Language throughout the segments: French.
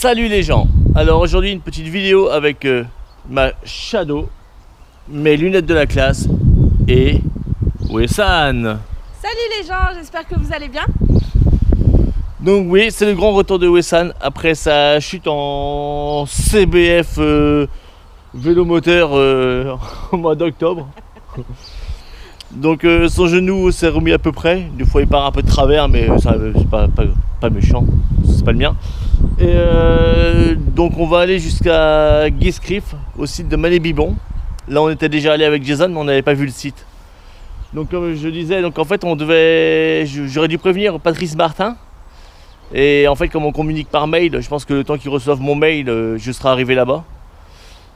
Salut les gens. Alors aujourd'hui une petite vidéo avec ma Shadow, mes lunettes de la classe et Wessan. Salut les gens, j'espère que vous allez bien. Donc oui, c'est le grand retour de Wessan après sa chute en CBF vélomoteur au mois d'octobre. Donc son genou s'est remis à peu près. Des fois il part un peu de travers, mais ça c'est pas méchant, c'est pas le mien. Et donc on va aller jusqu'à Guiscriff, au site de Mané-Bibon. Là on était déjà allé avec Jason, mais on n'avait pas vu le site. Donc comme je disais, donc en fait j'aurais dû prévenir Patrice Martin. Et en fait comme on communique par mail, je pense que le temps qu'ils reçoivent mon mail, je serai arrivé là-bas.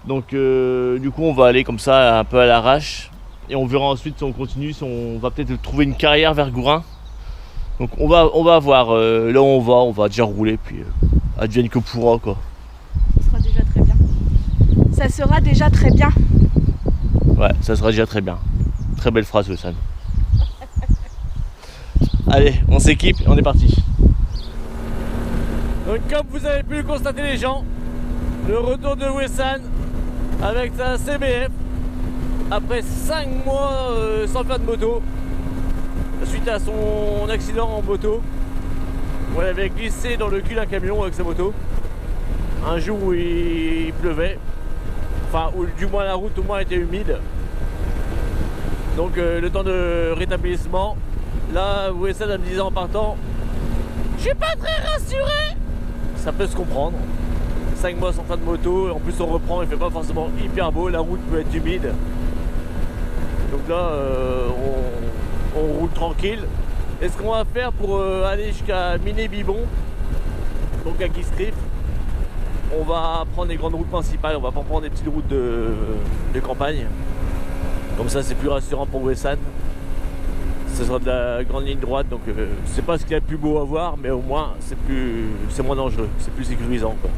Donc du coup on va aller comme ça un peu à l'arrache. Et on verra ensuite si on continue, si on va peut-être trouver une carrière vers Gourin. Donc on va voir là où on va déjà rouler, puis advienne que pourra quoi. Ça sera déjà très bien. Ça sera déjà très bien. Ouais, ça sera déjà très bien. Très belle phrase, Wessan. Allez, on s'équipe et on est parti. Donc comme vous avez pu le constater les gens, le retour de Wessan avec sa CBF après 5 mois sans faire de moto suite à son accident en moto où elle avait glissé dans le cul d'un camion avec sa moto un jour où il pleuvait, enfin où du moins la route au moins était humide. Donc le temps de rétablissement, là Wessan me disait en partant, je suis pas très rassuré. Ça peut se comprendre, 5 mois sans faire de moto, en plus on reprend, il fait pas forcément hyper beau, la route peut être humide. Donc là on roule tranquille. Et ce qu'on va faire pour aller jusqu'à Mané-Bibon, donc à Guiscriff, on va prendre les grandes routes principales, on va pas prendre des petites routes de campagne. Comme ça c'est plus rassurant pour Wessan. Ce sera de la grande ligne droite, donc c'est pas ce qu'il y a de plus beau à voir, mais au moins c'est moins dangereux, c'est plus sécurisant quoi.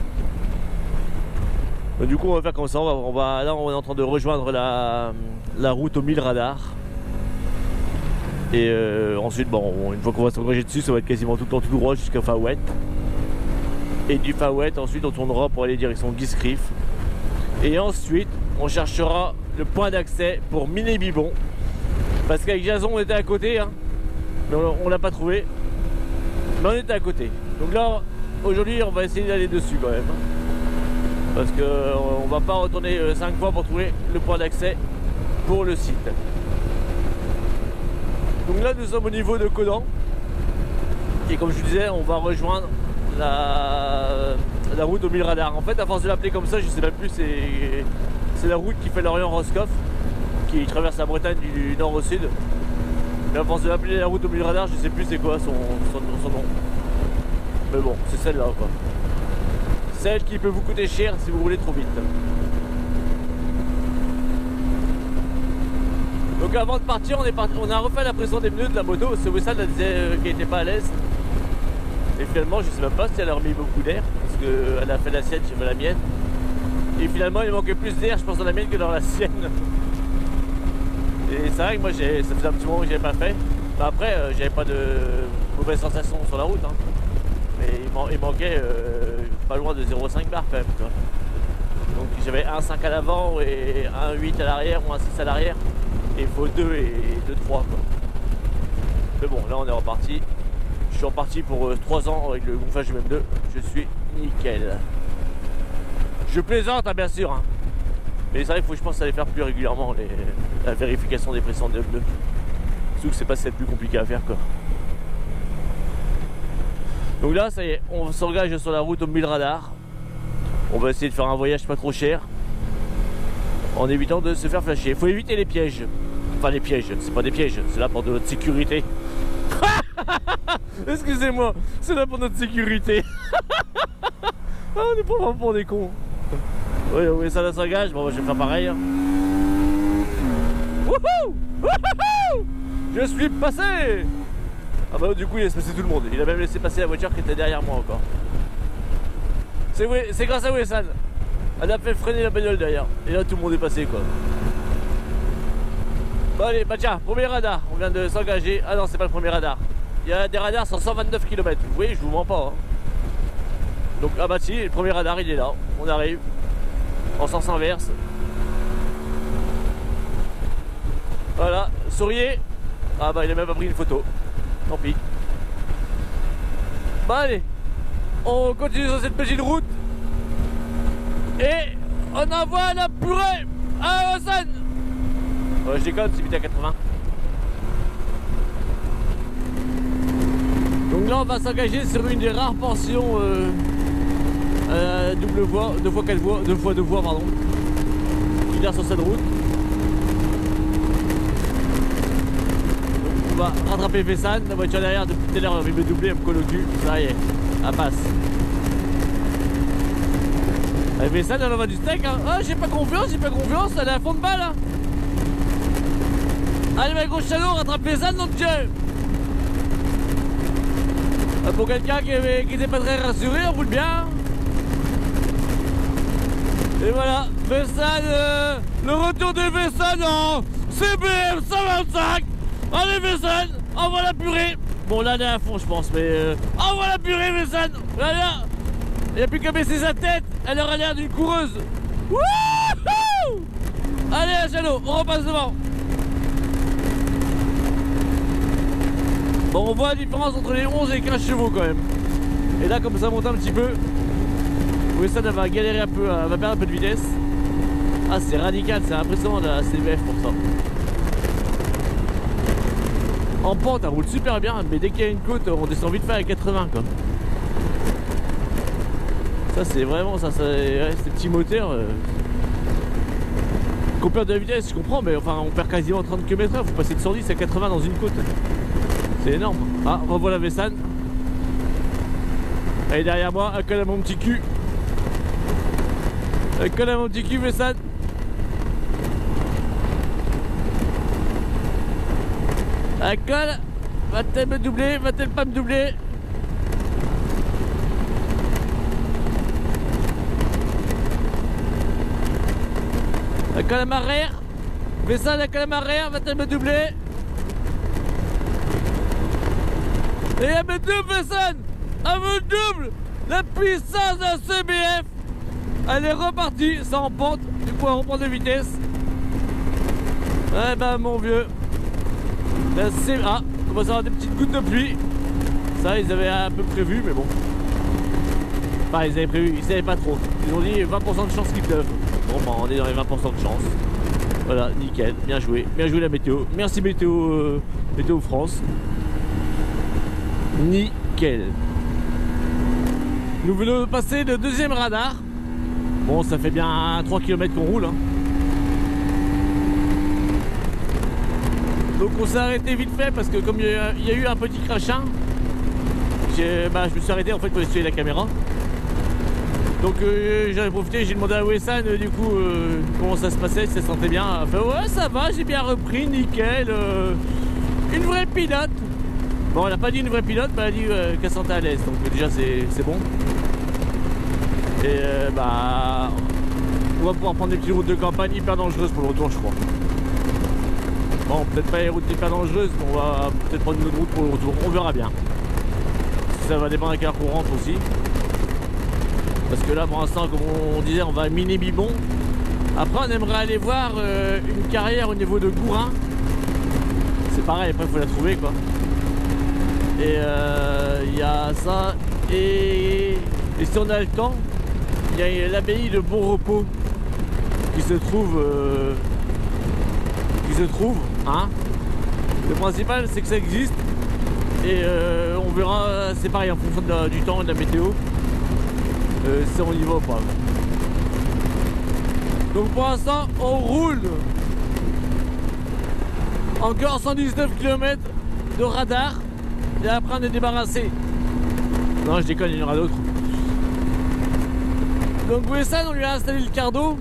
Donc, du coup on va faire comme ça, là on est en train de rejoindre la route aux 1000 radars. Et ensuite bon, une fois qu'on va s'engager dessus, ça va être quasiment tout le temps tout droit jusqu'à Fawet. Et du Fawet ensuite on tournera pour aller direction Guiscriff. Et ensuite on cherchera le point d'accès pour Mané-Bibon. Parce qu'avec Jason on était à côté hein, mais on l'a pas trouvé. Mais on était à côté. Donc là aujourd'hui on va essayer d'aller dessus quand même. Parce qu'on va pas retourner 5 fois pour trouver le point d'accès pour le site. Donc là nous sommes au niveau de Codan. Et comme je vous disais, on va rejoindre la route aux 1000 radars. En fait à force de l'appeler comme ça, je sais même plus, c'est la route qui fait l'Orient-Roscoff, qui traverse la Bretagne du nord au sud. Mais à force de l'appeler la route aux 1000 radars, je sais plus c'est quoi son nom. Mais bon, c'est celle-là quoi. Celle qui peut vous coûter cher si vous roulez trop vite. Donc avant de partir, on a refait la pression des pneus de la moto. Parce que Wessan disait qu'elle n'était pas à l'aise. Et finalement, je sais même pas si elle a remis beaucoup d'air. Parce qu'elle a fait la sienne, j'ai fait la mienne. Et finalement, il manquait plus d'air, je pense, dans la mienne que dans la sienne. Et c'est vrai que moi, ça faisait un petit moment que je n'avais pas fait. Mais après, j'avais pas de mauvaise sensation sur la route. Hein. Mais il manquait pas loin de 0,5 bar quand même. Tu vois. Donc j'avais 1,5 à l'avant et 1,8 à l'arrière ou 1,6 à l'arrière. Et il faut 2 et 2,3 quoi. Mais bon, là on est reparti. Je suis reparti pour 3 ans avec le gonflage du M2. Je suis nickel. Je plaisante hein, bien sûr. Hein. Mais c'est vrai qu'il faut que je pense à les faire plus régulièrement la vérification des pressions de M2. Surtout que c'est pas celle plus compliquée à faire quoi. Donc là ça y est, on s'engage sur la route aux 1000 radars. On va essayer de faire un voyage pas trop cher en évitant de se faire flasher. Il faut éviter les pièges. Enfin les pièges, c'est pas des pièges, c'est là pour de notre sécurité. Excusez-moi, c'est là pour notre sécurité. Ah, on est pas vraiment pour des cons. Oui, ça s'engage, bon je vais faire pareil. Wouhou, wouhou, je suis passé. Ah bah du coup il a laissé passer tout le monde. Il a même laissé passer la voiture qui était derrière moi encore. C'est grâce à Wessan. Elle a fait freiner la bagnole derrière. Et là tout le monde est passé quoi. Bon allez, bah tiens, premier radar. On vient de s'engager. Ah non, c'est pas le premier radar. Il y a des radars sur 129 km. Vous voyez, je vous mens pas. Hein. Donc ah bah si, le premier radar il est là, on arrive en sens inverse. Voilà, souriez. Ah bah il a même pas pris une photo, tant pis. Bah allez, on continue sur cette petite route et on envoie la purée à Hassan. Je déconne, c'est vite à 80. Donc là on va s'engager sur une des rares portions double voie, 2x4 voies, 2x2 voies pardon, qui est sur cette route. Donc on va rattraper Fessan, la voiture derrière depuis tout à l'heure elle veut me doubler, elle me colle au cul, ça y est, elle passe. Fessan elle envoie du steak hein. Ah j'ai pas confiance, elle est à fond de balle hein. Allez ma gros chalot, rattrape Fessan donc Dieu. Pour quelqu'un qui n'était pas très rassuré, on roule bien. Et voilà, Fessan, le retour de Fessan en CBF 125. Allez Fessan, envoie la purée. Bon là elle est à fond je pense, mais envoie la purée Fessan. Voilà, il n'y a plus qu'à baisser sa tête, elle aura l'air d'une coureuse. Wouhou. Allez à Chalot, on repasse devant. Bon, on voit la différence entre les 11 et les 15 chevaux quand même. Et là, comme ça monte un petit peu, Wesson elle va galérer un peu, elle va perdre un peu de vitesse. Ah, c'est radical, c'est impressionnant la CBF pour ça. En pente, elle roule super bien, mais dès qu'il y a une côte, on descend vite fait à 80 quoi. Ça, c'est vraiment ça, ouais, ces petits moteurs. Qu'on perd de la vitesse, je comprends, mais enfin, on perd quasiment 30 km/h, faut passer de 110 à 80 dans une côte. C'est énorme. Ah, revoilà Fessan. Elle est derrière moi, elle colle à mon petit cul. Elle colle à mon petit cul, Fessan. Elle colle. Va-t-elle me doubler? Va-t-elle pas me doubler? Elle colle à ma arrière. Fessan, elle colle à ma arrière. Va-t-elle me doubler? Et elle me double Fessan. Elle me double. La puissance de la CBF. Elle est repartie, ça en pente. Du coup elle reprend de vitesse. Eh ben mon vieux, la CBF. Ah, on commence à avoir des petites gouttes de pluie. Ça ils avaient un peu prévu mais bon. Enfin ils avaient prévu, ils savaient pas trop. Ils ont dit 20% de chance qu'il pleuve. Bon bah on est dans les 20% de chance. Voilà, nickel, bien joué la météo. Merci météo, Météo France. Nickel. Nous venons de passer le deuxième radar. Bon, ça fait bien 3 km qu'on roule hein. Donc on s'est arrêté vite fait parce que comme il y a eu un petit crachin, je me suis arrêté en fait pour essuyer la caméra. Donc j'en ai profité, j'ai demandé à Wesson du coup comment ça se passait, si ça se sentait bien. Elle fait ouais ça va, j'ai bien repris, nickel. Une vraie pilote. Bon, elle n'a pas dit une vraie pilote, mais elle a dit qu'elle sentait à l'aise, donc déjà c'est bon. Et bah, on va pouvoir prendre des petites routes de campagne hyper dangereuses pour le retour, je crois. Bon, peut-être pas les routes hyper dangereuses, mais on va peut-être prendre une autre route pour le retour, on verra bien. Ça va dépendre à quelle heure qu'on rentre aussi. Parce que là, pour l'instant, comme on disait, on va à Miné-Bibon. Après, on aimerait aller voir une carrière au niveau de Gourin. C'est pareil, après, il faut la trouver, quoi. Et il y a ça, et si on a le temps, il y a l'abbaye de Bon Repos qui se trouve, hein. Le principal c'est que ça existe et on verra, c'est pareil en fonction du temps et de la météo, si on y va ou pas. Donc pour l'instant on roule encore 119 km de radar. Et après on est débarrassé. Non je déconne, il y en aura d'autres. Donc Wesson on lui a installé le cardo.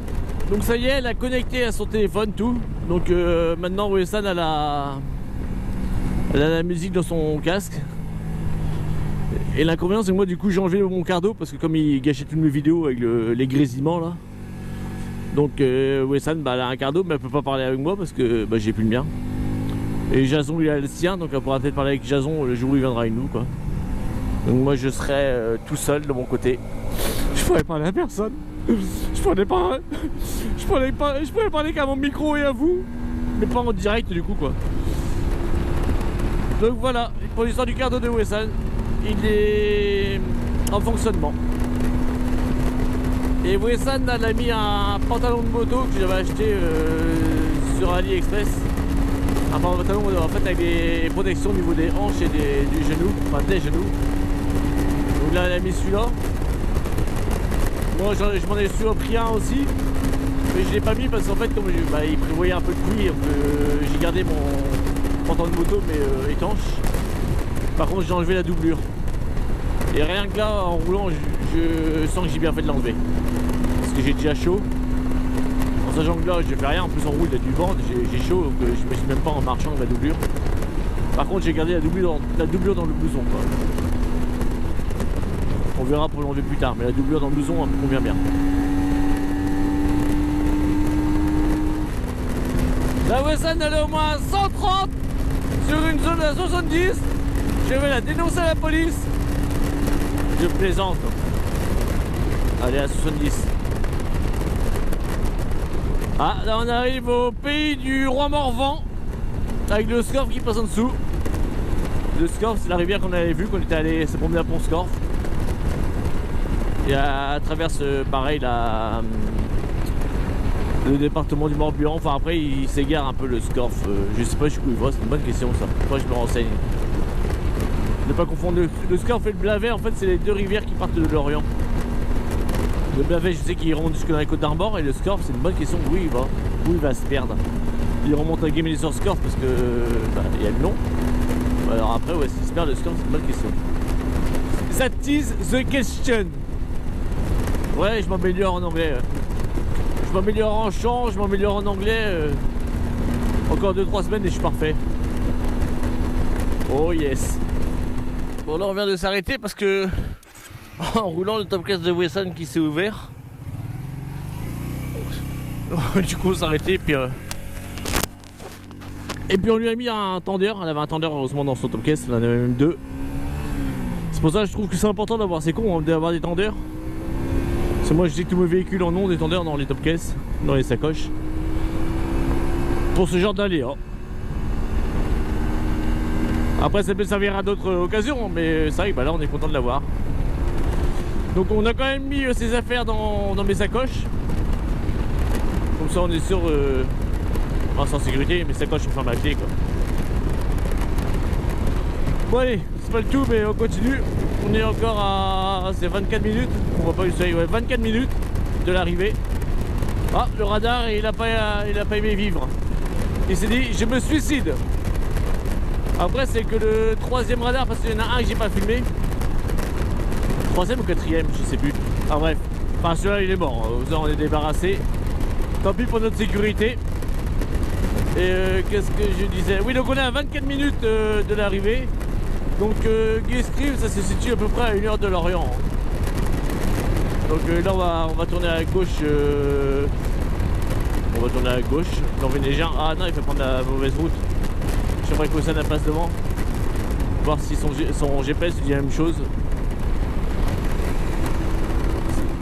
Donc ça y est, elle a connecté à son téléphone tout. Donc maintenant Wesson elle a la musique dans son casque. Et l'inconvénient c'est que moi du coup j'ai enlevé mon cardo parce que comme il gâchait toutes mes vidéos avec les grésillements là. Donc Wesson elle a un cardo mais elle peut pas parler avec moi parce que j'ai plus le mien. Et Jason lui a le sien, donc elle pourra peut-être parler avec Jason le jour où il viendra avec nous quoi. Donc moi je serai tout seul de mon côté. Je pourrais parler à personne. Je pourrais parler qu'à mon micro et à vous. Mais pas en direct du coup quoi. Donc voilà, pour l'histoire du cardo de Wesson, il est en fonctionnement. Et Wesson elle a mis un pantalon de moto que j'avais acheté sur AliExpress. Un pantalon en fait avec des protections au niveau des hanches et du genou, enfin des genoux. Donc là elle a mis celui-là. Moi je m'en ai pris un aussi. Mais je l'ai pas mis parce qu'en fait comme il prévoyait un peu de pluie, j'ai gardé mon pantalon de moto mais étanche. Par contre j'ai enlevé la doublure. Et rien que là en roulant je sens que j'ai bien fait de l'enlever. Parce que j'ai déjà chaud. En sachant que là je fais rien, en plus on roule, il y a du vent, j'ai chaud, donc je m'imagine même pas en marchant de la doublure. Par contre j'ai gardé la doublure dans le blouson quoi. On verra pour l'enlever plus tard, mais la doublure dans le blouson elle me convient bien. La Wesson elle est au moins 130 sur une zone à 70. Je vais la dénoncer à la police. Je plaisante. Allez à 70. Ah là on arrive au pays du roi Morvan. Avec le Scorff qui passe en dessous. Le Scorff c'est la rivière qu'on avait vue quand on était allé se promener à Pont Scorff. Et à travers pareil le département du Morbihan. Enfin après il s'égare un peu le Scorff. Je sais pas jusqu'où il va, c'est une bonne question ça. Moi je me renseigne. Ne pas confondre le Scorff et le Blavet, en fait c'est les deux rivières qui partent de l'Orient. Le Blavet je sais qu'il remonte jusque dans les côtes d'Armor et le Scorff c'est une bonne question où il va se perdre. Il remonte à Guéméné sur Scorff parce que il y a le nom. Alors après ouais s'il se perd le Scorff c'est une bonne question. That is the question. Ouais je m'améliore en anglais. Je m'améliore en chant, je m'améliore en anglais. Encore 2-3 semaines et je suis parfait. Oh yes. Bon là on vient de s'arrêter parce que en roulant le top 15 de Wesson qui s'est ouvert. Du coup on s'est arrêté et puis on lui a mis un tendeur. Elle avait un tendeur heureusement dans son top case, elle en avait même deux. C'est pour ça que je trouve que c'est important d'avoir, c'est con d'avoir des tendeurs. Parce que moi je dis que tous mes véhicules en ont des tendeurs dans les top cases, dans les sacoches. Pour ce genre d'aléas. Après ça peut servir à d'autres occasions, mais c'est vrai que là on est content de l'avoir. Donc on a quand même mis ses affaires dans mes sacoches. Comme ça on est sûr, sans sécurité, mes sacoches sont fermées à clé quoi. Bon allez, c'est pas le tout mais on continue. On est encore à... c'est 24 minutes, on voit pas le soleil, ouais, 24 minutes de l'arrivée. Ah, le radar il a pas aimé vivre. Il s'est dit je me suicide. Après c'est que le troisième radar parce qu'il y en a un que j'ai pas filmé. Troisième ou quatrième, je sais plus. Ah bref, enfin celui-là il est mort, on est débarrassé. Tant pis pour notre sécurité. Et qu'est-ce que je disais? Oui donc on est à 24 minutes de l'arrivée. Donc Guescrive ça se situe à peu près à 1 heure de l'Orient. Donc là on va tourner à gauche. On va tourner à gauche. Non ah non il faut prendre la mauvaise route. J'aimerais que ça la passe devant. Voir si son GPS dit la même chose.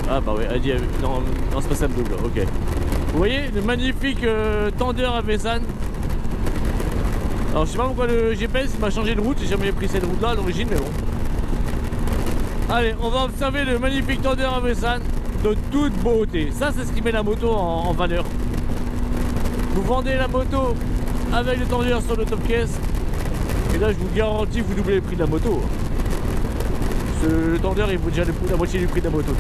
Ah bah ouais, elle dit non c'est pas ça le double, ok. Vous voyez le magnifique tendeur à Wesson. Alors je sais pas pourquoi le GPS il m'a changé de route, j'ai jamais pris cette route là à l'origine mais bon. Allez on va observer le magnifique tendeur à Wesson de toute beauté. Ça c'est ce qui met la moto en valeur. Vous vendez la moto avec le tendeur sur le top case et là je vous garantis vous doublez le prix de la moto. Le tendeur il vaut déjà la moitié du prix de la moto donc.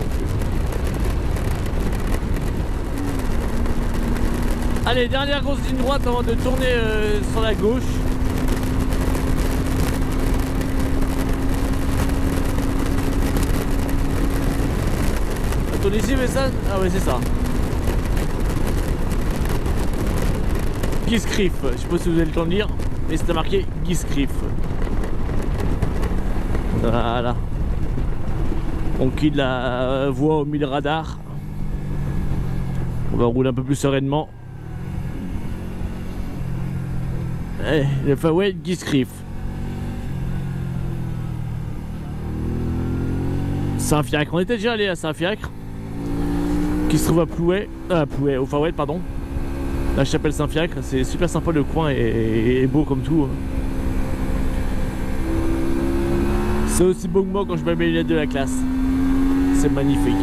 Allez, dernière grosse ligne droite avant de tourner sur la gauche. On tourne ici, mais ça. Ah ouais, c'est ça. Guiscriff. Je sais pas si vous avez le temps de lire, mais c'était marqué Guiscriff. Voilà. On quitte la voie au milieu radar. On va rouler un peu plus sereinement. Le Fawet Guiscriff. Saint-Fiacre. On était déjà allé à Saint-Fiacre, qui se trouve à Plouay, au Far West, pardon. La chapelle Saint-Fiacre, c'est super sympa, le coin est beau comme tout. C'est aussi beau que moi quand je mets mes lunettes de la classe. C'est magnifique.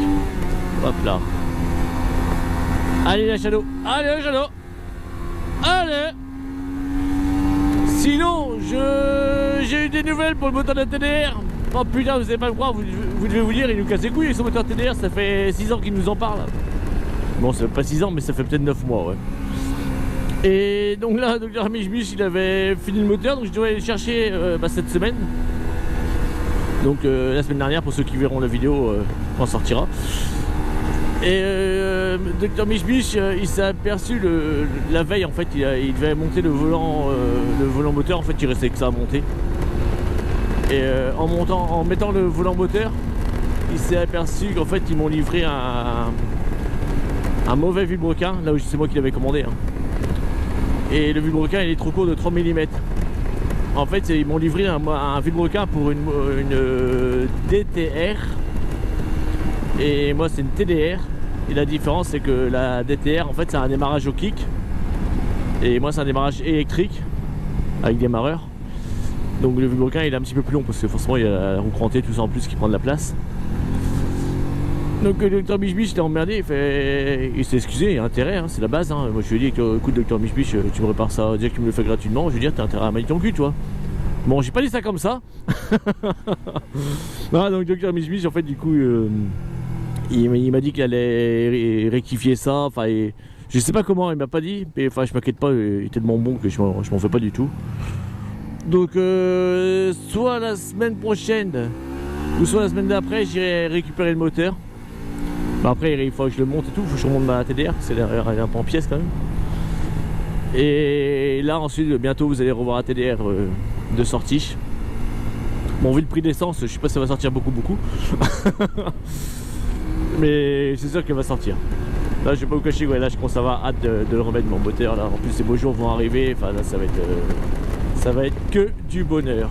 Hop là. Allez la Shadow. Allez la Shadow. Allez. Sinon, j'ai eu des nouvelles pour le moteur de la TDR. Oh putain, vous allez pas me croire, vous devez vous dire, il nous casse les couilles son moteur TDR, ça fait 6 ans qu'il nous en parle. Bon, ça fait pas 6 ans, mais ça fait peut-être 9 mois, ouais. Et donc là, Dr Mich, il avait fini le moteur, donc je dois aller le chercher cette semaine. Donc la semaine dernière, pour ceux qui verront la vidéo quand ça sortira. Et Dr Mich, il s'est aperçu la veille, en fait, il devait monter le volant moteur, en fait il restait que ça à monter. Et en mettant le volant moteur, il s'est aperçu qu'en fait ils m'ont livré un mauvais vilebrequin, là où c'est moi qui l'avais commandé. Hein. Et le vilebrequin il est trop court de 3 mm. En fait ils m'ont livré un vilebrequin pour une DTR. Et moi c'est une TDR. Et la différence c'est que la DTR en fait c'est un démarrage au kick. Et moi c'est un démarrage électrique avec démarreur. Donc le vilebrequin il est un petit peu plus long parce que forcément il y a la roue crantée, tout ça en plus qui prend de la place. Donc le Dr Mich il était emmerdé, il s'est excusé, il a intérêt, hein, c'est la base. Hein. Moi je lui ai dit écoute Dr Mich, tu me répares ça, dire que tu me le fais gratuitement, je veux dire t'as intérêt à manier ton cul toi. Bon j'ai pas dit ça comme ça. Non, donc Dr Mich en fait du coup il m'a dit qu'il allait rectifier ça, enfin je sais pas comment, il m'a pas dit, mais enfin je m'inquiète pas, il est tellement bon que je m'en fais pas du tout. Donc soit la semaine prochaine ou soit la semaine d'après j'irai récupérer le moteur. Après il faut que je le monte et tout, il faut que je remonte ma TDR, c'est un peu en pièces quand même. Et là ensuite bientôt vous allez revoir la TDR de sortie. Bon vu le prix d'essence, je sais pas si ça va sortir beaucoup. Mais c'est sûr qu'elle va sortir. Là je vais pas vous cacher, ouais, là je commence à avoir hâte de le remettre mon moteur là. En plus ces beaux jours vont arriver, enfin là ça va être que du bonheur.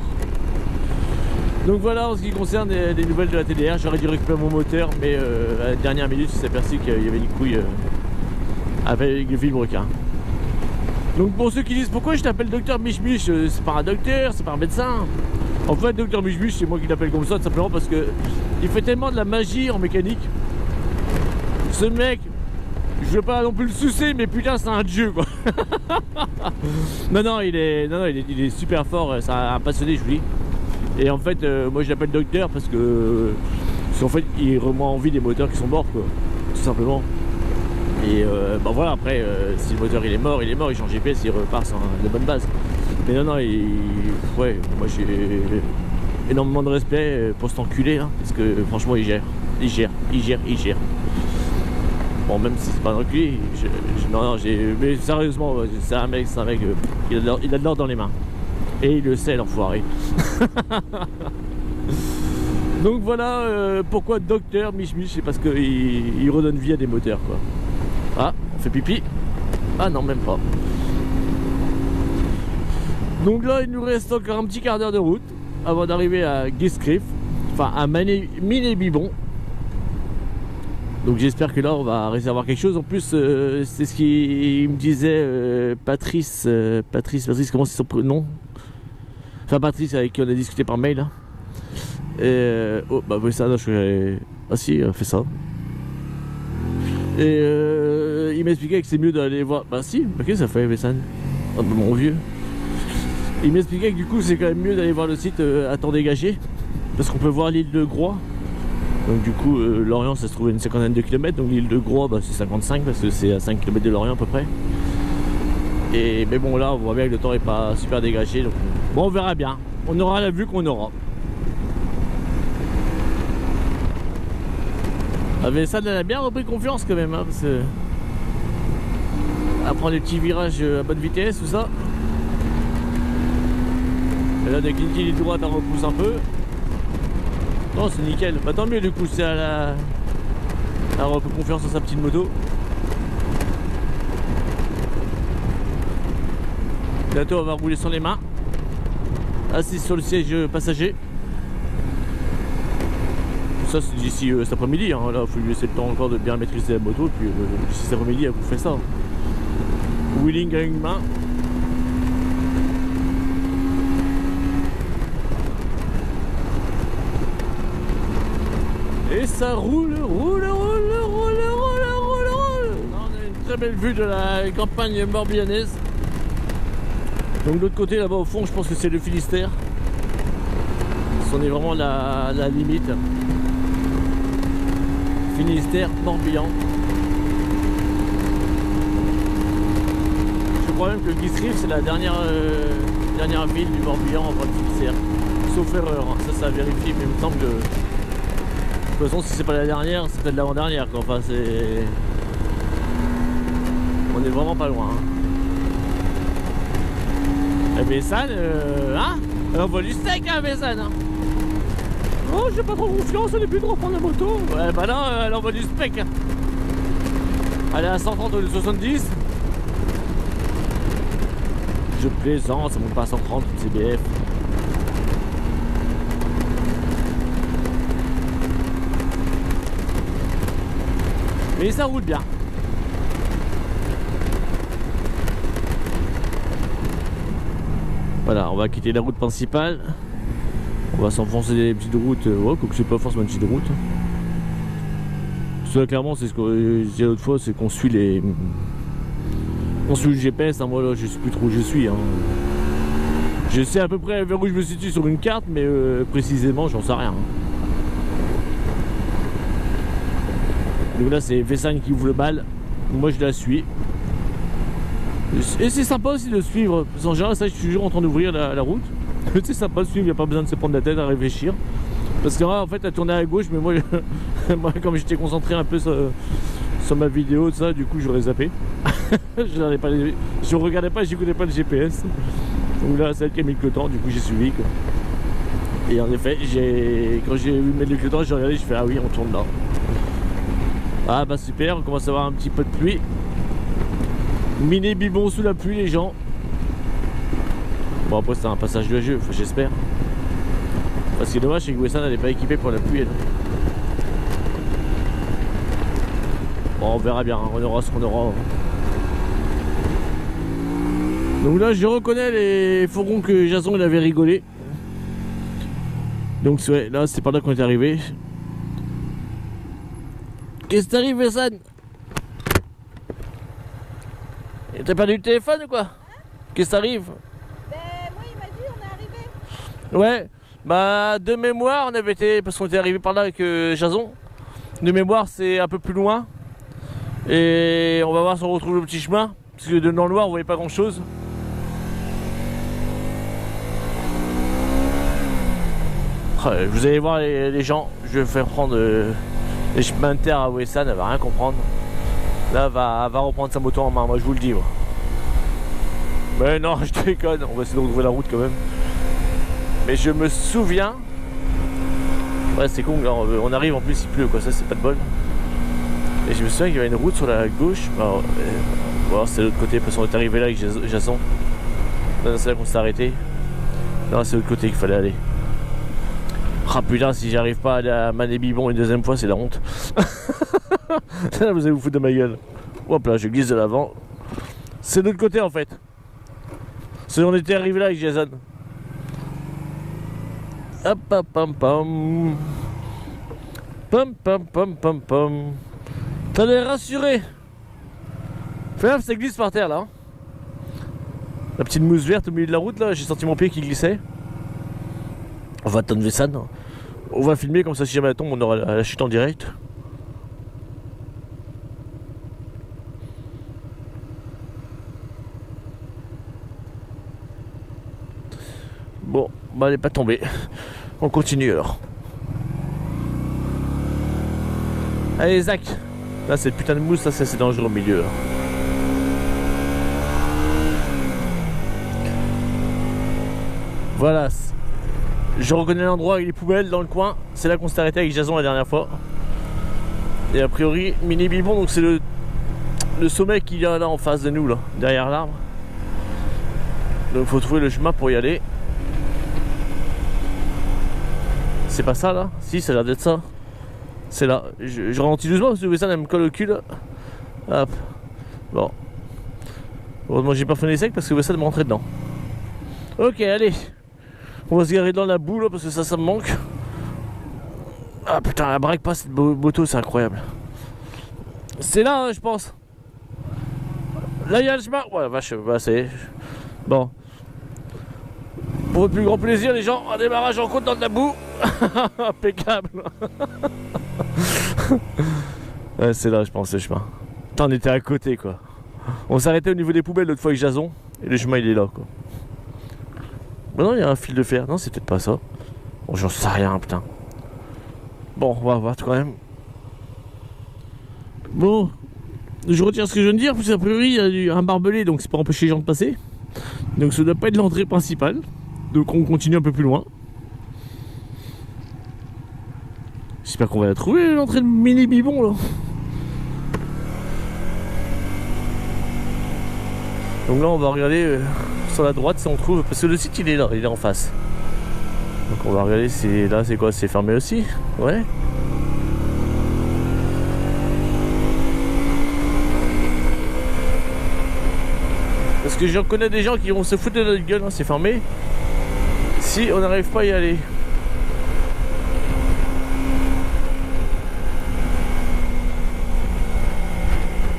Donc voilà en ce qui concerne les nouvelles de la TDR, j'aurais dû récupérer mon moteur mais à la dernière minute il s'est aperçu qu'il y avait une couille avec le vilebrequin. Donc pour ceux qui disent pourquoi je t'appelle Dr Mich, c'est pas un docteur, c'est pas un médecin. En fait Dr Mich c'est moi qui l'appelle comme ça tout simplement parce que il fait tellement de la magie en mécanique. Ce mec, je veux pas non plus le sucer mais putain c'est un dieu quoi. non il est super fort, c'est un passionné je vous dis. Et en fait moi je l'appelle docteur parce qu'en fait il remet en vie des moteurs qui sont morts quoi, tout simplement. Et bah voilà après si le moteur il est mort, il change GPS, il repart sur de bonnes bases. Mais non ouais moi j'ai énormément de respect pour cet enculé là, parce que franchement il gère. Bon même si c'est pas un enculé, mais sérieusement c'est un mec il a de l'or dans les mains. Et il le sait l'enfoiré. Donc voilà pourquoi Dr Mich, c'est parce qu'il redonne vie à des moteurs quoi. Ah, on fait pipi. Ah non même pas. Donc là il nous reste encore un petit quart d'heure de route avant d'arriver à Guiscriff, enfin à Miné-Bibon. Donc j'espère que là on va réussir à avoir quelque chose. En plus c'est ce qu'il me disait Patrice, comment c'est son prénom? Enfin Patrice avec qui on a discuté par mail là. Oh bah oui ça non, ah si fait ça. Et il m'expliquait que c'est mieux d'aller voir. Bah si, bah qu'est-ce que ça fait Bessan? Oh bah mon vieux. Il m'expliquait que du coup c'est quand même mieux d'aller voir le site à temps dégagé. Parce qu'on peut voir l'île de Groix. Donc du coup Lorient ça se trouve à une 50aine de kilomètres. Donc l'île de Groix bah, c'est 55 parce que c'est à 5 km de Lorient à peu près. Et mais bon là on voit bien que le temps est pas super dégagé. Donc bon on verra bien. On aura la vue qu'on aura. Ça elle a bien repris confiance quand même hein, parce que à prendre des petits virages à bonne vitesse tout ça. Et là dès qu'il est droite on repousse un peu. Non c'est nickel, bah tant mieux du coup c'est elle a repris confiance dans sa petite moto. Bientôt on va rouler sur les mains, assis sur le siège passager. Ça c'est d'ici cet après-midi, hein. Là il faut lui laisser le temps encore de bien maîtriser la moto, puis d'ici cet après-midi elle vous fait ça. Wheeling à une main. Et ça roule. On a une très belle vue de la campagne morbihannaise. Donc de l'autre côté là-bas au fond je pense que c'est le Finistère. On est vraiment à la limite. Finistère, Morbihan. Je crois même que Guistrive c'est la dernière ville du Morbihan avant le Finistère. Sauf erreur, hein. Ça a vérifié, mais il me semble que... De toute façon si c'est pas la dernière, c'est peut-être l'avant-dernière. Enfin c'est... On est vraiment pas loin. Hein. Et Bessan, hein, on voit du steak hein Bessan hein. Oh j'ai pas trop confiance, elle est plus de reprendre la moto. Ouais bah là elle envoie du steak hein. Elle est à 130 au lieu de 70. Je plaisante, ça monte pas à 130 CBF. Mais ça roule bien. Voilà, on va quitter la route principale. On va s'enfoncer des petites routes. Ouais, quoique c'est pas forcément une petite route. Ça clairement c'est ce que je disais l'autre fois, c'est qu'on suit les. On suit le GPS, hein. Moi là je sais plus trop où je suis. Hein. Je sais à peu près vers où je me situe sur une carte, mais précisément j'en sais rien. Hein. Donc là c'est Vessan qui ouvre le bal. Moi je la suis. Et c'est sympa aussi de suivre, parce qu'en général ça je suis toujours en train d'ouvrir la route. C'est sympa de suivre, il n'y a pas besoin de se prendre la tête à réfléchir. Parce que là en fait elle tournait à gauche, mais moi, moi comme j'étais concentré un peu sur ma vidéo, tout ça, du coup j'aurais zappé. Je regardais pas, j'écoutais pas le GPS. Donc là c'est elle qui a mis le cloton, du coup j'ai suivi quoi. Et en effet, quand j'ai vu mettre le cloton, j'ai regardé, je fais ah oui on tourne là. Ah bah super, on commence à avoir un petit peu de pluie. Mini bibon sous la pluie les gens. Bon après c'est un passage de jeu, j'espère. Parce que dommage c'est que Wesson n'est pas équipé pour la pluie. Bon on verra bien, on aura ce qu'on aura. Donc là je reconnais les fourgons que Jason il avait rigolé. Donc ouais, là c'est par là qu'on est arrivé. Qu'est-ce qui t'arrive Wesson? T'as perdu le téléphone ou quoi? Qu'est-ce qui t'arrive? Ben moi il m'a dit on est arrivé. Ouais, bah de mémoire on avait été, parce qu'on était arrivé par là avec Jason. De mémoire c'est un peu plus loin. Et on va voir si on retrouve le petit chemin. Parce que dans le noir on voyait pas grand chose. Vous allez voir les gens, je vais faire prendre les chemins de terre à Wesson, elle va rien comprendre. Là va reprendre sa moto en main, moi je vous le dis moi. Mais non je déconne, on va essayer de retrouver la route quand même. Mais je me souviens. Ouais c'est con, on arrive en plus il pleut quoi, ça c'est pas de bol. Et je me souviens qu'il y avait une route sur la gauche. Bon, c'est de l'autre côté parce qu'on est arrivé là avec Jason. Non, c'est là qu'on s'est arrêté. Non c'est de l'autre côté qu'il fallait aller. Ah putain si j'arrive pas à aller à Mané-Bibon une deuxième fois c'est la honte. Là vous allez vous foutre de ma gueule. Hop là je glisse de l'avant. C'est de l'autre côté en fait. C'est on était arrivé là avec Jason. Hop hop pam pam. Pam pam pam pam pam. T'as l'air rassuré. Fais gaffe ça glisse par terre là. La petite mousse verte au milieu de la route là, j'ai senti mon pied qui glissait. On va attendre Vessan. On va filmer comme ça si jamais elle tombe on aura la chute en direct. Bon, bah elle n'est pas tombée. On continue alors. Allez Zach. Là cette putain de mousse, là c'est dangereux au milieu. Là. Voilà. Je reconnais l'endroit avec les poubelles dans le coin. C'est là qu'on s'est arrêté avec Jason la dernière fois. Et a priori, Mané-Bibon, donc c'est le sommet qu'il y a là en face de nous, là, derrière l'arbre. Donc il faut trouver le chemin pour y aller. C'est pas ça là? Si, ça a l'air d'être ça. C'est là. Je ralentis doucement parce que Wesson elle me colle au cul là. Hop. Bon. Heureusement j'ai pas freiné sec parce que Wesson me rentrait dedans. Ok, allez. On va se garer dans la boue là parce que ça me manque. Ah putain, elle braque pas cette moto, c'est incroyable. C'est là, hein, je pense. Là il y a le chemin. Ouais, la vache, bah c'est. Bon. Pour votre plus grand plaisir, les gens, un démarrage en côte dans de la boue. Impeccable. Ouais, c'est là, je pense, le chemin. Putain, on était à côté, quoi. On s'arrêtait au niveau des poubelles l'autre fois avec Jason. Et le chemin, il est là, quoi. Bon, non, il y a un fil de fer. Non, c'est peut-être pas ça. Bon, j'en sais rien, putain. Bon, on va voir quand même. Bon, je retiens ce que je viens de dire, parce qu'a priori, il y a un barbelé, donc c'est pas empêcher les gens de passer. Donc ça doit pas être l'entrée principale. Donc on continue un peu plus loin. J'espère qu'on va la trouver, l'entrée de Mini Bibon là. Donc là on va regarder sur la droite si on trouve, parce que le site il est là, il est en face. Donc on va regarder si là c'est quoi, c'est fermé aussi. Ouais. Parce que j'en connais des gens qui vont se foutre de notre gueule, hein, c'est fermé. Si on n'arrive pas à y aller.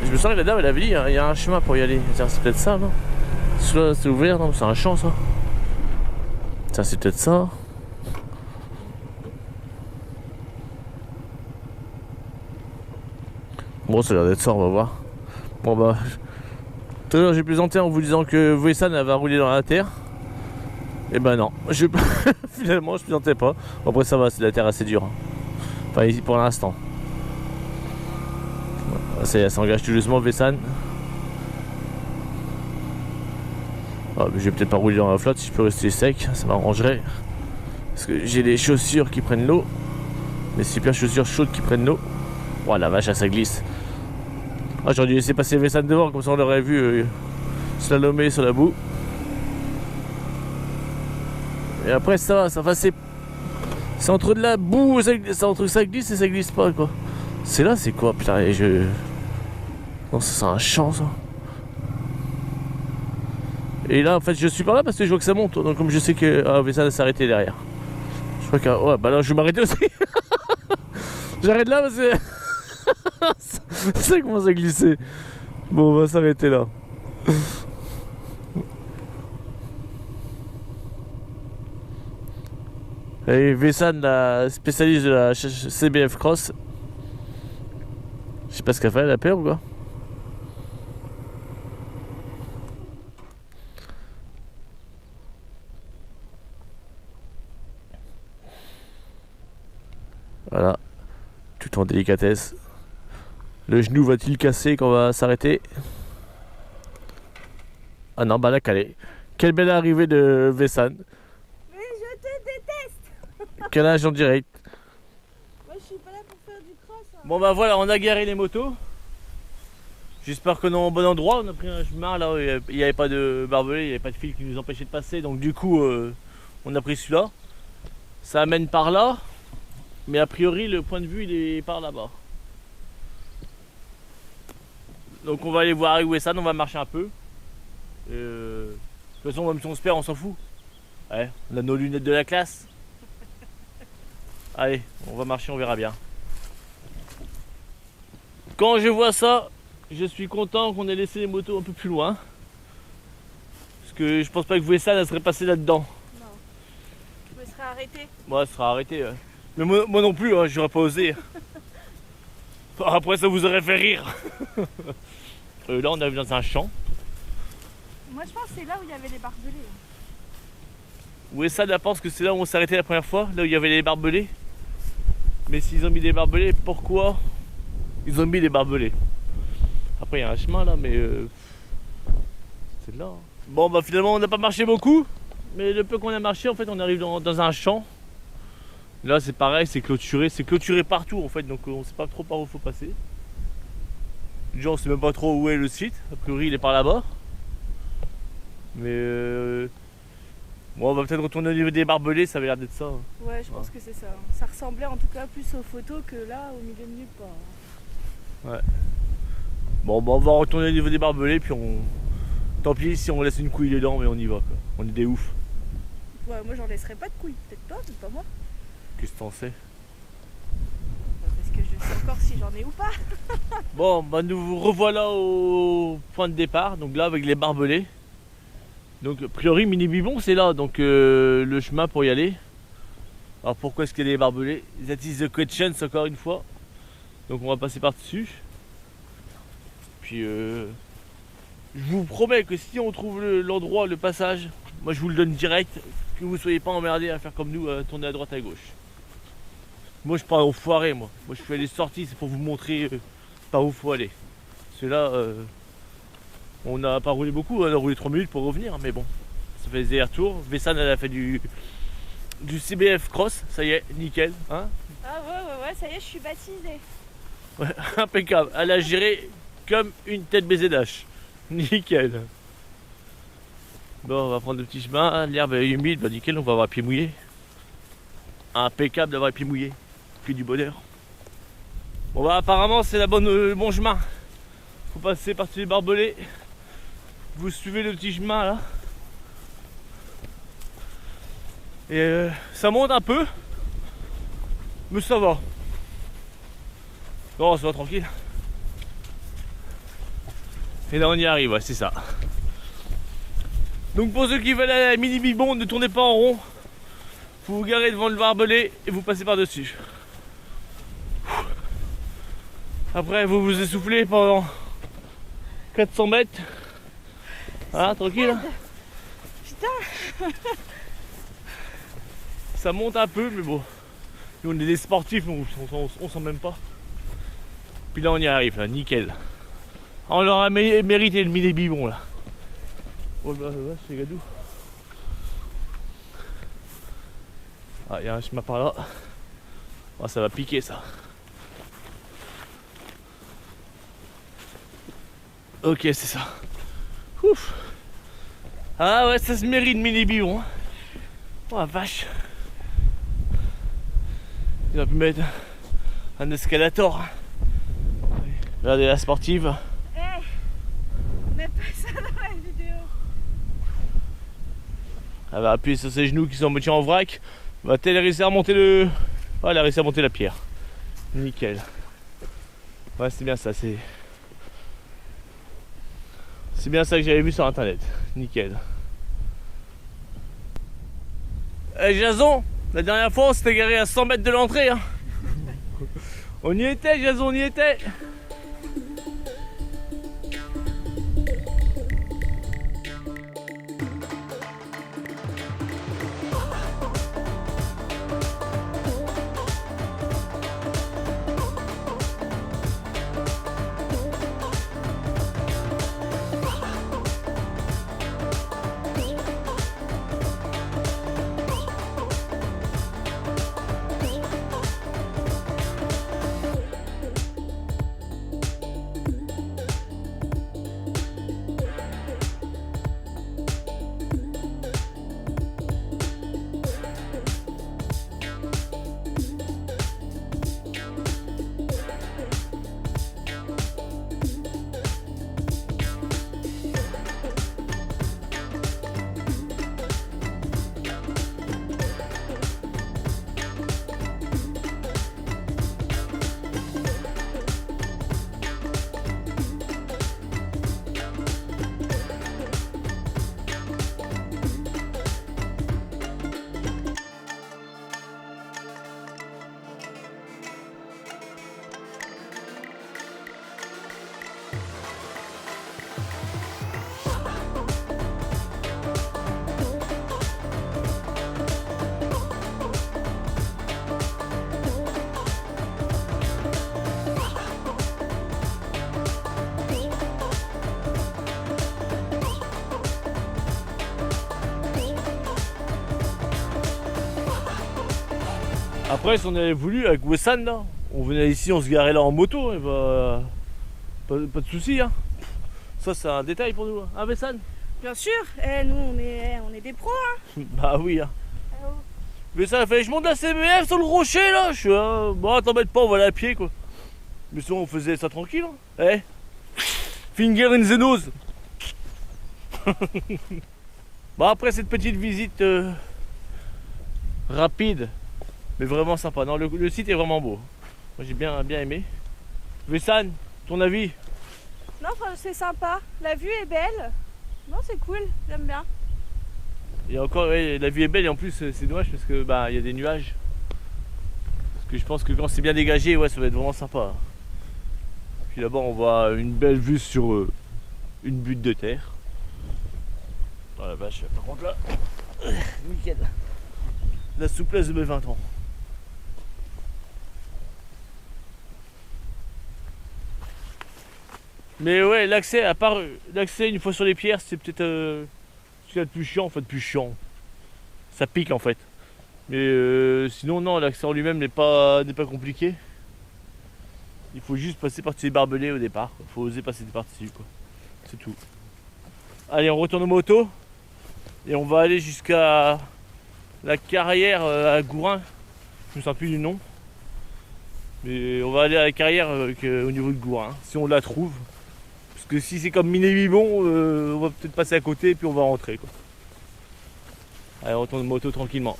Je me sens que la dame elle avait dit il y a un chemin pour y aller. Tiens, c'est peut-être ça, non? Celui-là c'est ouvert, non? C'est un champ ça. Tiens, c'est peut-être ça. Bon, ça a l'air d'être ça, on va voir. Bon bah. Tout à l'heure j'ai plaisanté en vous disant que Wesson elle va rouler dans la terre. Et ben non, finalement je plaisantais pas. Après ça va, c'est de la terre assez dure. Enfin ici pour l'instant. Ça s'engage tout doucement Wesson. Ah, je vais peut-être pas rouler dans la flotte, si je peux rester sec, ça m'arrangerait. Parce que j'ai des chaussures qui prennent l'eau. Des super chaussures chaudes qui prennent l'eau. Oh la vache, ça glisse. Ah, j'aurais dû laisser passer Wesson devant, comme ça on l'aurait vu slalomer sur la boue. Et après ça va, c'est entre de la boue, c'est entre ça glisse et ça glisse pas quoi. C'est là, c'est quoi putain, et je... Non, ça c'est un champ ça. Et là en fait je suis par là parce que je vois que ça monte. Donc comme je sais que Wesson s'est arrêté derrière. Je crois que... Ouais bah là je vais m'arrêter aussi. J'arrête là parce que... ça commence à glisser. Bon on va s'arrêter là. Et Wesson, la spécialiste de la CBF Cross. Je sais pas ce qu'elle fait, elle a peur ou quoi? Voilà, tout en délicatesse. Le genou va-t-il casser quand on va s'arrêter? Ah non, bah là, calé. Quelle belle arrivée de Wesson. Mais je te déteste. Quel âge en direct. Moi je suis pas là pour faire du cross. Hein. Bon bah voilà, on a garé les motos. J'espère qu'on est au bon endroit. On a pris un chemin là où il n'y avait pas de barbelé, il n'y avait pas de fil qui nous empêchait de passer. Donc du coup, on a pris celui-là. Ça amène par là. Mais a priori, le point de vue, il est par là-bas. Donc on va aller voir avec Wesson, on va marcher un peu. De toute façon, même si on se perd, on s'en fout. Ouais, on a nos lunettes de la classe. Allez, on va marcher, on verra bien. Quand je vois ça, je suis content qu'on ait laissé les motos un peu plus loin. Parce que je pense pas que Wesson elle serait passée là-dedans. Non. Je me serais arrêté. Moi, ça sera arrêté. Mais moi non plus, hein, j'aurais pas osé. Après, ça vous aurait fait rire. Là, on arrive dans un champ. Moi je pense que c'est là où il y avait les barbelés. Wesson, elle pense que c'est là où on s'est arrêté la première fois, là où il y avait les barbelés. Mais s'ils ont mis des barbelés, pourquoi ils ont mis des barbelés? Après, il y a un chemin là, mais c'est là. Hein. Bon, bah finalement, on n'a pas marché beaucoup. Mais le peu qu'on a marché, en fait, on arrive dans un champ. Là, c'est pareil, c'est clôturé partout en fait, donc on sait pas trop par où il faut passer. Déjà, on sait même pas trop où est le site. A priori, il est par là-bas. Mais Bon, on va peut-être retourner au niveau des barbelés, ça avait l'air d'être ça. Ouais, je pense que c'est ça. Ça ressemblait en tout cas plus aux photos que là, au milieu de nulle part. Ouais. Bon, bah on va retourner au niveau des barbelés, puis on... Tant pis si on laisse une couille dedans, mais on y va quoi. On est des oufs. Ouais, moi j'en laisserai pas de couilles. Peut-être toi, peut-être pas moi. Qu'est-ce que t'en sais? Parce que je sais encore si j'en ai ou pas. Bon, bah nous vous revoilà au point de départ, donc là avec les barbelés. Donc a priori Mini Bibon c'est là, donc le chemin pour y aller. Alors pourquoi est-ce qu'il y a des barbelés? That is the question encore une fois. Donc on va passer par dessus. Puis je vous promets que si on trouve l'endroit, le passage, moi je vous le donne direct, que vous ne soyez pas emmerdés à faire comme nous, à tourner à droite à gauche. Moi je pars au foiré, moi je fais les sorties, c'est pour vous montrer par où il faut aller. Parce que là, on n'a pas roulé beaucoup, on a roulé 3 minutes pour revenir, mais bon, ça fait des allers-retours. Vessan elle a fait du CBF Cross, ça y est, nickel. Hein, Ah ouais, ça y est, je suis baptisée. ouais, impeccable, elle a géré comme une tête BZH. Nickel. Bon, on va prendre le petit chemin, l'herbe est humide, bah nickel, on va avoir les pieds mouillés. Impeccable d'avoir les pieds mouillés, que du bonheur. Bon bah apparemment c'est le bon chemin. Faut passer par-dessus les barbelés. Vous suivez le petit chemin là. Et ça monte un peu. Mais ça va. Non, ça va tranquille. Et là on y arrive, ouais, c'est ça. Donc pour ceux qui veulent aller à la Mini Bibon, ne tournez pas en rond. Vous vous garez devant le barbelé et vous passez par-dessus. Après vous vous essoufflez pendant 400 mètres. Ah, tranquille. Putain. Ça monte un peu, mais bon. Nous on est des sportifs, on sent même pas. Puis là on y arrive, là, nickel. On leur a mérité le Mini Bibon là. Oh bah ouais, c'est gadou. Ah, il y a un chemin par là. Oh, ça va piquer ça. Ok, c'est ça. Ouf. Ah ouais, ça se mérite Mini Bibon. Hein. Oh la vache. Il a pu mettre un escalator. Regardez la sportive. Hey, mets pas ça dans la vidéo. Elle va appuyer sur ses genoux qui sont moitié en vrac. Va-t-elle réussir à monter le... Oh, elle a réussi à monter la pierre. Nickel. Ouais, c'est bien ça, c'est bien ça que j'avais vu sur internet. Nickel. Eh Jason, la dernière fois on s'était garé à 100 mètres de l'entrée. Hein. On y était Jason, on y était. Après, si on avait voulu avec Wessan, là, on venait ici, on se garait là en moto, et bah, pas de soucis. Hein. Ça, c'est un détail pour nous. Hein, Wessan? Bien sûr, nous on est des pros hein. Bah oui hein. Ah, oh. Mais ça fait, je monte la CBF sur le rocher là, je suis bon t'embête pas, on va aller à pied quoi. Mais sinon on faisait ça tranquille hein. Eh, finger in the nose. Bon après cette petite visite rapide, mais vraiment sympa. Non, le site est vraiment beau. Moi j'ai bien aimé. Wessan, ton avis? Non, c'est sympa. La vue est belle. Non, c'est cool. J'aime bien. Et encore, ouais, la vue est belle et en plus c'est dommage parce que bah il y a des nuages. Parce que je pense que quand c'est bien dégagé, ouais, ça va être vraiment sympa. Puis là-bas on voit une belle vue sur une butte de terre. Oh la vache, par contre là, nickel. La souplesse de mes 20 ans. Mais ouais, l'accès, à part l'accès une fois sur les pierres, c'est peut-être ce qu'il y a de plus chiant, en fait, plus chiant. Ça pique en fait. Mais sinon non, l'accès en lui-même n'est pas compliqué. Il faut juste passer par-dessus les barbelés au départ. Il faut oser passer par-dessus quoi. C'est tout. Allez, on retourne aux motos. Et on va aller jusqu'à la carrière à Gourin. Je me souviens plus du nom. Mais on va aller à la carrière au niveau de Gourin, si on la trouve. Parce que si c'est comme Miné-Bibon, on va peut-être passer à côté et puis on va rentrer quoi. Allez, on retourne de moto tranquillement.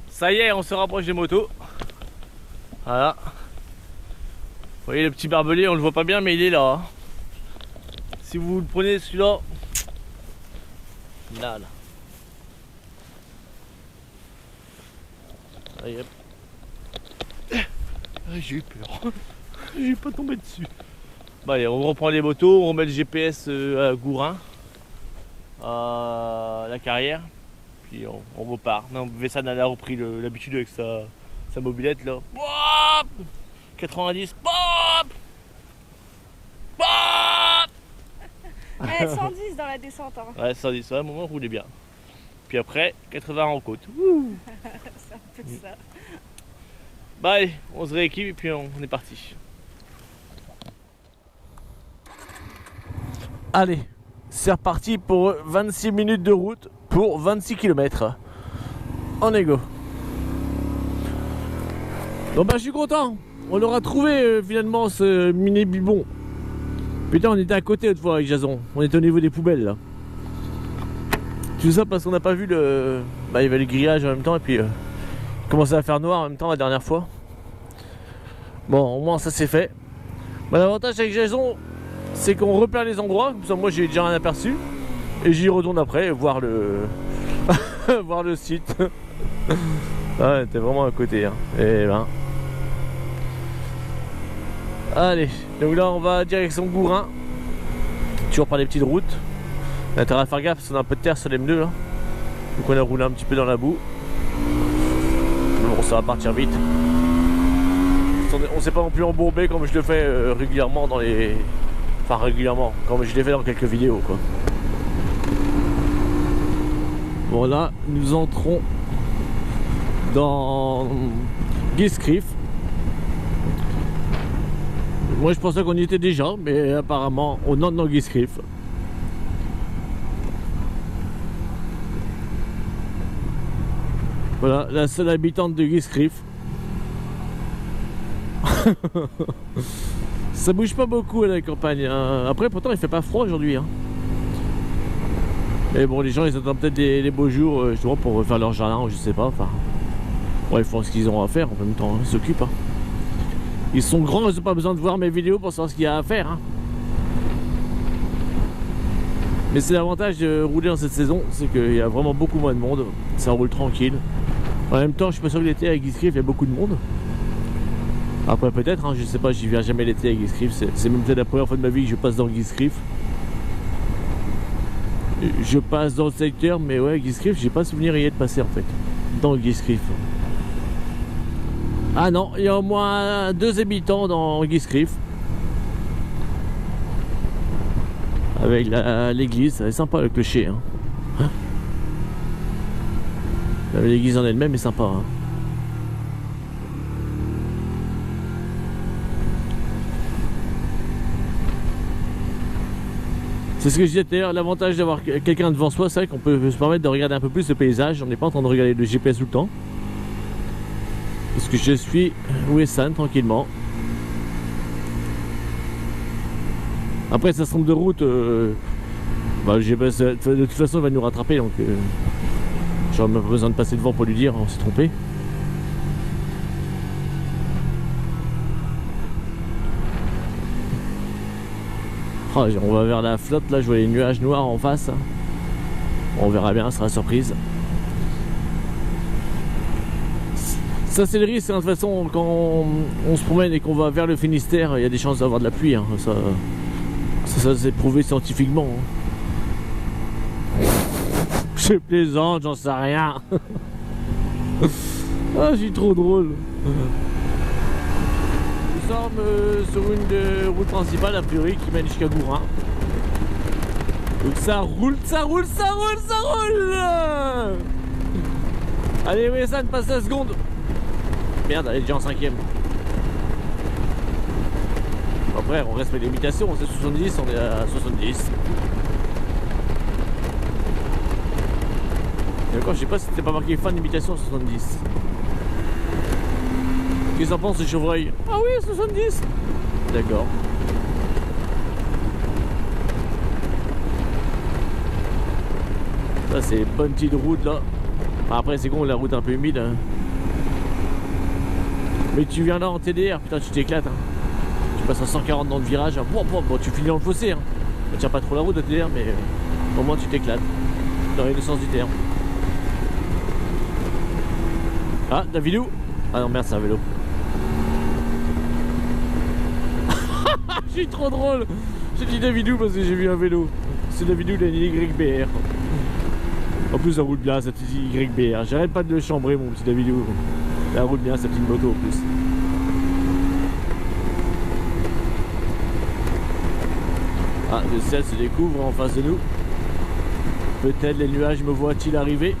Ça y est, on se rapproche des motos. Voilà. Vous voyez le petit barbelé, on le voit pas bien mais il est là. Si vous le prenez celui-là, là. Allez, hop. J'ai eu peur. J'ai pas tombé dessus. Bah allez, on reprend les motos, on remet le GPS à Gourin, à la carrière, puis on repart. Non, Wessan a repris l'habitude avec sa mobilette là. Bop 90, bop bop 110 dans la descente. Hein. Ouais, 110, ouais, à un moment on roulait bien. Puis après, 80 en côte. Ouh. C'est un peu ça. Bah allez, on se rééquipe et puis on est parti. Allez, c'est reparti pour 26 minutes de route pour 26 km. On est go. Donc bah je suis content. On aura trouvé finalement ce Miné-Bibon. Putain, on était à côté autrefois avec Jason. On était au niveau des poubelles là. Tout ça parce qu'on n'a pas vu le... Bah il y avait le grillage en même temps et puis... il commençait à faire noir en même temps la dernière fois. Bon, au moins ça c'est fait. Bah, l'avantage avec Jason, c'est qu'on repère les endroits. Comme ça, moi j'ai déjà un aperçu. Et j'y retourne après voir le... voir le site. Ouais, t'es vraiment à côté. Hein. Et ben... Allez, donc là on va direction Gourin. Toujours par les petites routes. On a intérêt à faire gaffe parce qu'on a un peu de terre sur les M2 là. Donc on a roulé un petit peu dans la boue. Bon, ça va partir vite. On s'est pas non plus embourbé comme je le fais régulièrement dans les... Enfin régulièrement, comme je l'ai fait dans quelques vidéos quoi. Bon là, nous entrons dans Guiscrif. Moi je pensais qu'on y était déjà, mais apparemment on entre dans Guiscrif. Voilà, la seule habitante de Guiscrif. Ça bouge pas beaucoup à la campagne. Hein. Après pourtant il fait pas froid aujourd'hui. Hein. Mais bon, les gens ils attendent peut-être les beaux jours justement pour faire leur jardin ou je sais pas. Enfin, ouais, ils font ce qu'ils ont à faire en même temps, hein. Ils s'occupent. Hein. Ils sont grands, ils n'ont pas besoin de voir mes vidéos pour savoir ce qu'il y a à faire. Hein. Mais c'est l'avantage de rouler dans cette saison, c'est qu'il y a vraiment beaucoup moins de monde. Ça roule tranquille. En même temps, je suis pas sûr que l'été à Guiscrif il y a beaucoup de monde. Après peut-être, hein, je sais pas, j'y viens jamais l'été à Guiscrif. C'est même peut-être la première fois de ma vie que je passe dans Guiscrif. Je passe dans le secteur, mais ouais, Guiscrif, j'ai pas souvenir y être passé en fait. Dans Guiscrif. Ah non, il y a au moins 2 habitants dans Guiscrif. Avec l'église, c'est sympa le clocher. Hein. L'église en elle-même est sympa. Hein. C'est ce que je disais d'ailleurs, l'avantage d'avoir quelqu'un devant soi, c'est vrai qu'on peut se permettre de regarder un peu plus le paysage. On n'est pas en train de regarder le GPS tout le temps. Parce que je suis Ouessane tranquillement. Après, ça se trompe de route. Bah, le GPS de toute façon il va nous rattraper, donc j'aurais même pas besoin de passer devant pour lui dire on s'est trompé. Oh, on va vers la flotte, là je vois les nuages noirs en face. On verra bien, ce sera surprise. Ça c'est le risque, hein. De toute façon quand on se promène et qu'on va vers le Finistère, il y a des chances d'avoir de la pluie, hein. Ça c'est prouvé scientifiquement, hein. Je plaisante, j'en sais rien. Ah, je suis trop drôle. Nous sommes sur une route principale a priori qui mène jusqu'à Gourin. Donc ça roule, ça roule, ça roule, ça roule. Allez Ouessane, passe la seconde. Merde, elle est déjà en 5ème. Après on respecte les limitations, c'est 70, on est à 70. Et encore je sais pas si c'était pas marqué fin de limitation 70. Qu'est-ce que t'en penses, les chevreuils? Ah oui, 70. D'accord. Ça c'est bonne petite route là. Après c'est con, la route est un peu humide, hein. Mais tu viens là en TDR, putain tu t'éclates, hein. Tu passes à 140 dans le virage, hein. Bon, tu finis dans le fossé, hein. Ça tient pas trop la route de TDR, mais au moins tu t'éclates. Dans les deux sens du terme. Ah, Davidou. Ah non merde, c'est un vélo. Je suis trop drôle. J'ai dit Davidou parce que j'ai vu un vélo. C'est Davidou, il a une YBR. En plus, ça roule bien cette YBR. J'arrête pas de le chambrer, mon petit Davidou. Elle roule bien sa petite moto en plus. Ah, le ciel se découvre en face de nous. Peut-être les nuages me voient-ils arriver.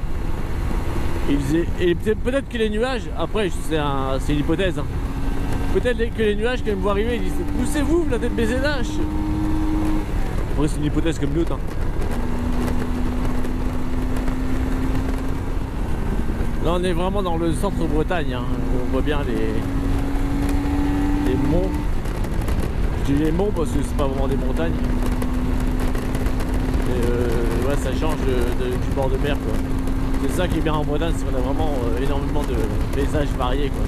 Et peut-être que les nuages, après c'est une hypothèse, hein. Peut-être que les nuages quand ils me voient arriver, ils disent poussez-vous, la tête BZH. Après c'est une hypothèse comme l'autre, hein. Là on est vraiment dans le centre Bretagne, hein. On voit bien les monts. Je dis les monts parce que c'est pas vraiment des montagnes. Et ouais, ça change du bord de mer, quoi. C'est ça qui est bien en Bretagne, c'est qu'on a vraiment énormément de paysages variés, quoi.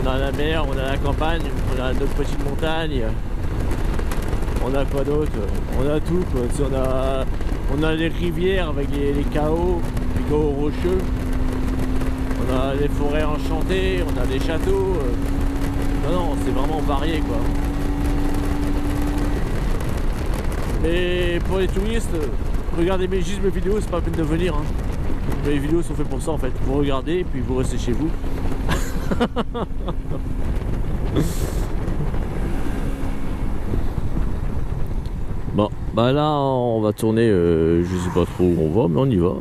On a la mer, on a la campagne, on a d'autres petites montagnes. On a quoi d'autre? On a tout, quoi. On a les rivières avec les chaos rocheux. On a les forêts enchantées, on a des châteaux. Non, c'est vraiment varié, quoi. Et pour les touristes, regardez juste mes vidéos, c'est pas la peine de venir, hein. Les vidéos sont faites pour ça en fait. Vous regardez et puis vous restez chez vous. Bon, bah là on va tourner, je sais pas trop où on va, mais on y va.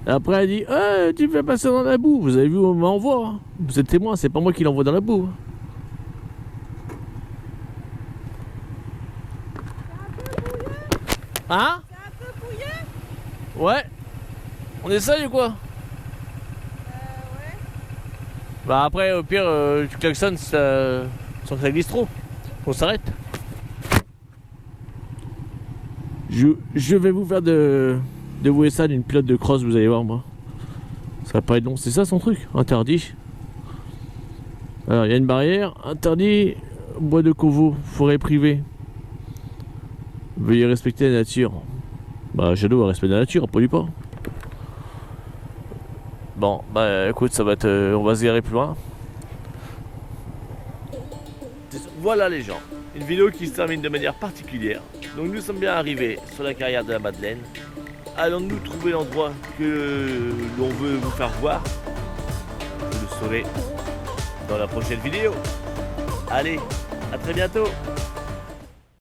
Et après elle dit, tu me fais passer dans la boue. Vous avez vu où on m'envoie, hein. Vous êtes témoin, c'est pas moi qui l'envoie dans la boue. Hein? C'est un peu bouillé? Ouais. On essaye ou quoi? Ouais. Bah après au pire tu klaxonnes sans que ça glisse trop. On s'arrête. Je vais vous faire de Ouessane une pilote de cross, vous allez voir moi. Ça va pas être long, c'est ça son truc, interdit. Alors il y a une barrière, interdit, bois de Coveau, forêt privée. Veuillez respecter la nature. Bah Shadow va respecter la nature, on pollue pas. Bon bah écoute, ça va être, on va se garer plus loin. Voilà les gens, une vidéo qui se termine de manière particulière. Donc nous sommes bien arrivés sur la carrière de la Madeleine. Allons-nous trouver l'endroit que l'on veut vous faire voir? Vous le saurez dans la prochaine vidéo. Allez, à très bientôt.